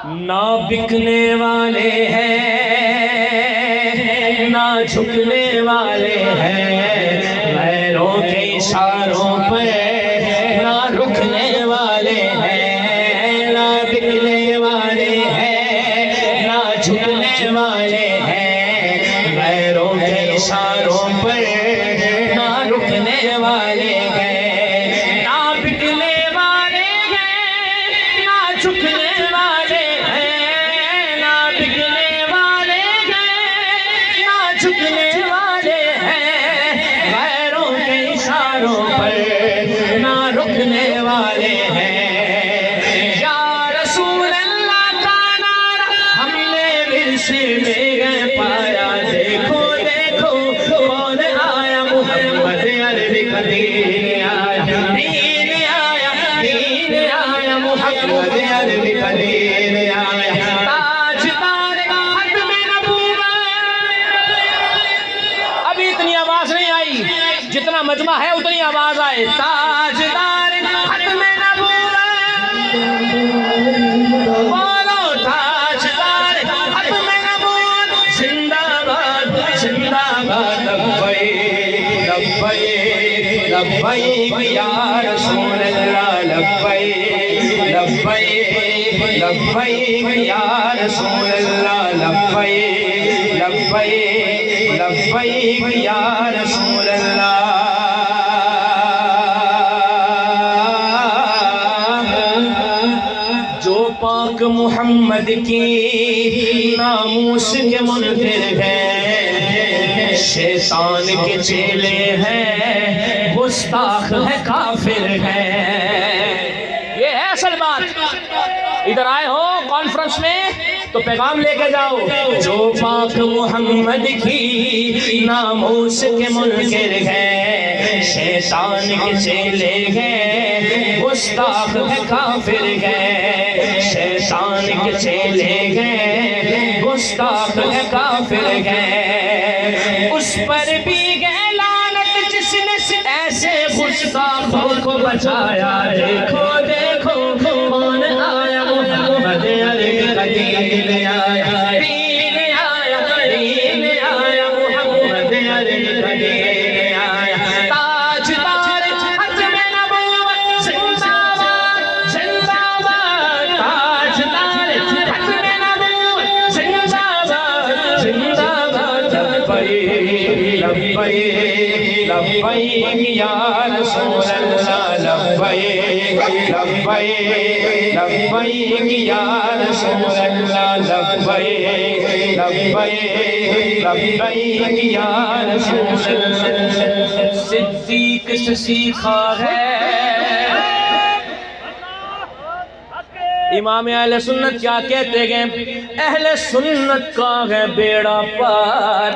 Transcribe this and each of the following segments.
نہ بکنے والے ہیں نہ جھکنے والے ہیں، غیروں کے اشاروں پر نہ رکنے والے ہیں، نہ بکنے والے ہیں نہ جھکنے والے ہیں، غیروں کے اشاروں پر نہ رکنے والے ہیں، نہ بکنے والے ہیں نہ جھکنے والے ہیں، نہ بکنے والے ہیں نہ جھکنے والے ہیں، غیروں کے اشاروں پر نہ رکنے والے ہیں۔ یا رسول اللہ کا نعرہ ہم نے ورثے میں گئے پایا، دیکھو دیکھو کون آیا، محمد عربی کا دین آیا، دین آیا، دین آیا، محمد عربی کا دین آیا، تاجدار ختم نبوت۔ ابھی اتنی آواز نہیں آئی، جتنا مجمع ہے اتنی آواز آئے، تاجدار ختم نبوت، بولو تاجدار ختم نبوت، زندہ باد زندہ باد، لبیک لبیک لبیک یا رسول اللہ، لبیک لبیک لبیک یا رسول اللہ، لبیک لبیک لبیک یا رسول اللہ۔ جو پاک محمد کی ناموس کے منکر ہیں، شیطان کے چیلے ہیں، گستاخ ہے، کافر ہے۔ یہ ہے اصل بات۔ ادھر آئے ہو کانفرنس میں تو پیغام لے کے جاؤ، جو پاک محمد کی ناموس کے منکر ہیں، شیطان کے چیلے ہیں، گستاخ ہے، کافر ہے، شیطان کے چیلے ہیں، گستاخ ہے، کافر ہے، اس پر بھی گئے لعنت جس نے ایسے گستاخوں کو بچایا، دیکھو دیکھو کون آیا، محمد عربی کا دین آیا، دین آیا، دین آیا، محمد عربی کا دین آیا، تاجدار ختم نبوت، زندہ باد زندہ باد، تاجدار ختم نبوت، زندہ باد زندہ باد، لبیک لبیک لبیک یا رسول اللہ، لبیک لبیک لبیک یا رسول اللہ، لبیک لبیک لبیک یا رسول اللہ۔ صدیق سے سیکھا ہے امام اہل سنت کیا کہتے ہیں، اہل سنت کا ہے بیڑا پار،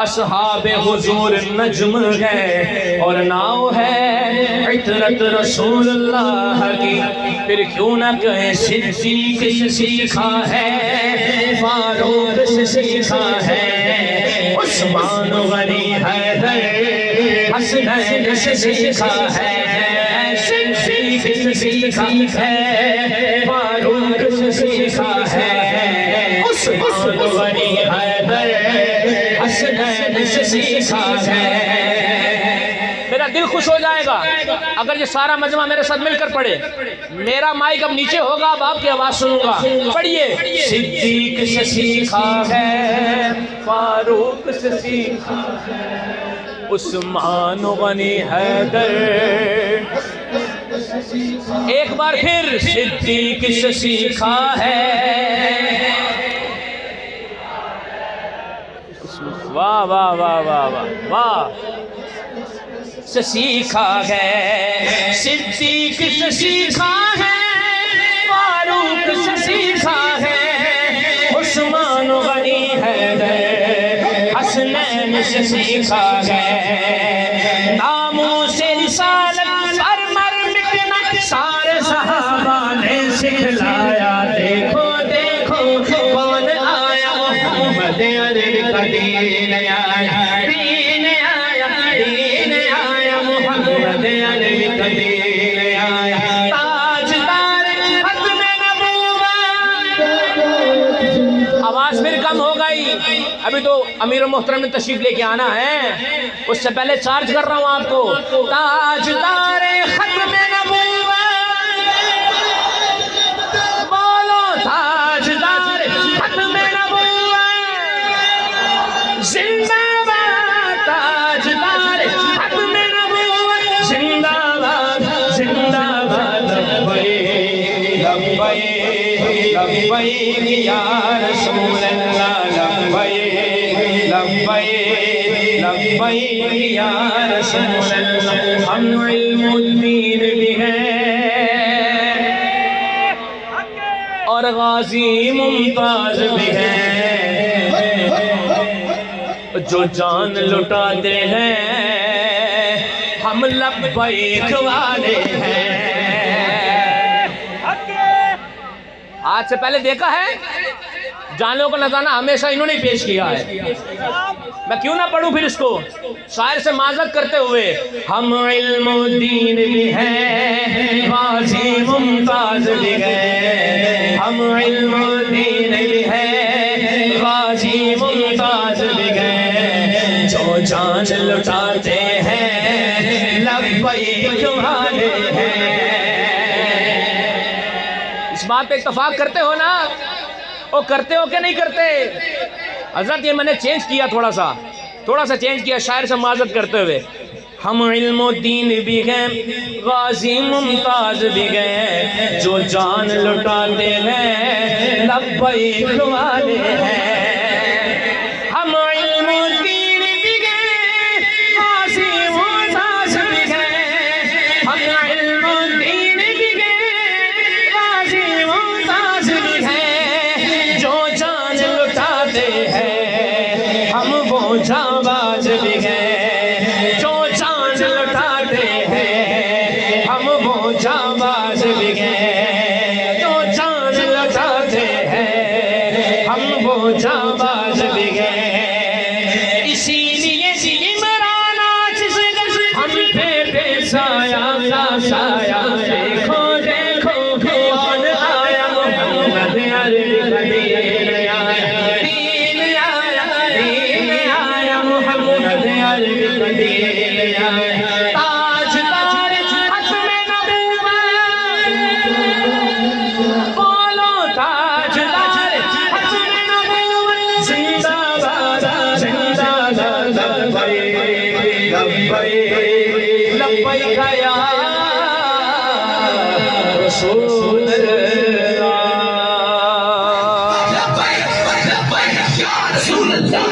اصحاب حضور نجم ہے اور ناؤ ہے عطرت رسول اللہ کی، پھر کیوں نہ کہیں صدیق سے سیکھا ہے، فاروق سے سیکھا ہے، عثمان غنی حیدر حسنین سے سیکھا ہے، صدیق سے سیکھا ہے، فاروق سے سیکھا ہے، عثمان غنی حیدر حسنین سے سیکھا ہے۔ میرا دل خوش ہو جائے گا اگر یہ سارا مجمع میرے ساتھ مل کر پڑھے۔ میرا مائک اب نیچے ہوگا، اب آپ کی آواز سنوں گا، پڑھیے۔ صدیق سے سیکھا ہے، فاروق سے سیکھا ہے، عثمان غنی حیدر، ایک بار پھر صدیق سے سیکھا ہے، واہ واہ واہ واہ واہ واہ، سے سیکھا ہے، صدیق سے سیکھا ہے، فاروق سے سیکھا ہے، عثمان غنی حیدر حسنین سے سیکھا ہے، ناموس رسالت پر مر مٹنا سارے صحابہ نے سکھلایا، دیکھو دیکھو کون آیا، محمد عربی کا دین آیا، دین آیا، دین آیا، محمد عربی کا دین آیا، تاجدار ختم نبوت، آواز پھر کم ہو گئی. ابھی تو امیر محترم نے تشریف لے کے آنا ہے, اس سے پہلے چارج کر رہا ہوں آپ کو. تاجدار ختم نبوت, بولو تاجدار ختم نبوت زندہ باد, تاجدار ختم نبوت زندہ باد, زندہ باد. لبیک یا رسول اللہ, لبیک لبیک یا رسول اللہ. ہم علم الدین بھی ہیں اور غازی ممتاز بھی ہیں, جو جان لٹاتے ہیں ہم لبیک والے ہیں. آج سے پہلے دیکھا ہے جانوں کا نذرانہ ہمیشہ انہوں نے پیش کیا ہے. میں کیوں نہ پڑھوں پھر اس کو شاعر سے معذرت کرتے ہوئے. ہم علم الدین بھی ہیں غازی ممتاز بھی ہیں, ہم علم الدین بھی ہیں غازی ممتاز بھی ہیں, جو جان لٹاتے ہیں لبیک والے ہیں. اس بات پہ اتفاق کرتے ہو نا, وہ کرتے ہو کہ نہیں کرتے؟ حضرت یہ میں نے چینج کیا, تھوڑا سا چینج کیا شاعر سے معذرت کرتے ہوئے. ہم علم الدین بھی ہیں غازی ممتاز بھی ہیں, جو جان لٹاتے ہیں لبیک والے ہیں. ہم علم الدین بھی ہیں غازی ممتاز بھی ہیں, ہم علم الدین بھی ہیں غازی ممتاز بھی ہیں, جو جان لٹاتے ہیں ہم وہ جانباز بھی ہیں, جو جان لٹاتے ہیں ہم وہ جانباز بھی ہیں, جو جان لٹاتے ہیں ہم وہ جانباز بھی ہیں. اسی لیے عمران آج سے ہم پہ سایہ کا سایہ, دیکھو دیکھو کون آیا محمد عربی کا دین آیا, دین آیا, دین آیا محمد عربی کا دین آیا. تاجدار ختم نبوت, بولو تاجدار ختم نبوت زندہ باد, زندہ باد. لبیک لبیک یا رسول اللہ.